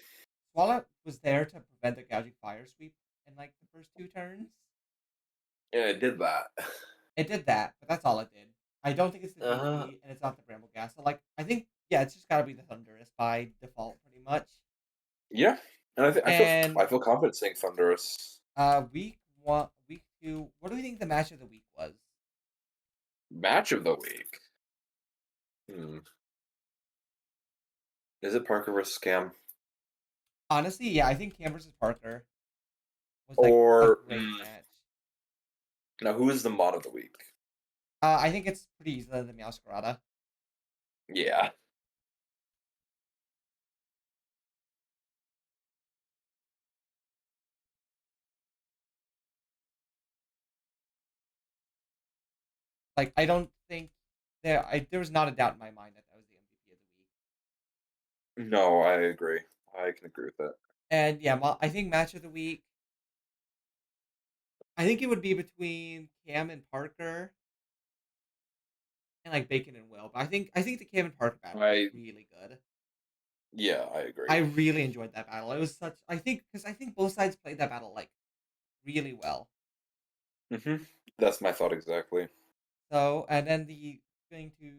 Swallow was there to prevent the gouging fire sweep in like the first two turns. yeah, it did that. It did that, but that's all it did. I don't think it's the Uh, TP and it's not the Bramble Gas. So like I think yeah, it's just gotta be the Thunderous by default pretty much. yeah, and I And feel confident saying Thunderous. week one, week two, what do we think the match of the week was? Match of the week. Hmm. Is it Parker versus Cam Honestly, yeah, I think Cam versus Parker was like a or great match. now who is the mod of the week? I think it's pretty easily the Meowscarada. Yeah. Like I don't think there was not a doubt in my mind that that was the MVP of the week. No, I agree. I can agree with that. And yeah, I think match of the week. I think it would be between Cam and Parker, and like Bacon and Will. But I think the Cam and Parker battle was I really good. Yeah, I I agree. really enjoyed that battle. It was such I think both sides played that battle like really well. hmm That's my thought exactly. So and then the going to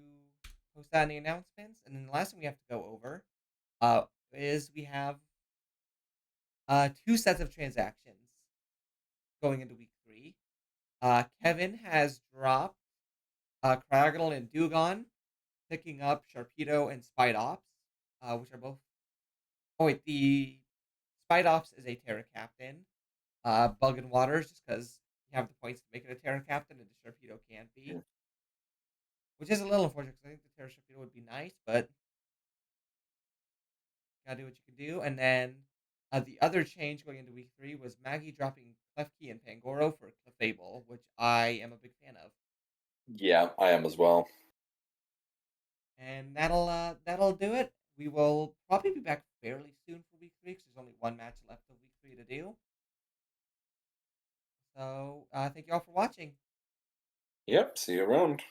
post that in the announcements, and then the last thing we have to go over uh is we have two sets of transactions going into week three. Kevin has dropped Craggle and Dugon, picking up Sharpedo and Spidops, which are both. Oh wait, the Spidops is a Terra Captain. Bug and Waters, just because you have the points to make it a Terra Captain, and the Sharpedo can't be, Mm. which is a little unfortunate because I think the Terra Sharpedo would be nice, but gotta do what you can do. And then the other change going into week three was Maggie dropping Klefki and Pangoro for Clefable, which I am a big fan of. Yeah, I am as well. And that'll do it. We will probably be back fairly soon for week three because there's only one match left of week three to do. So thank you all for watching. Yep, see you around.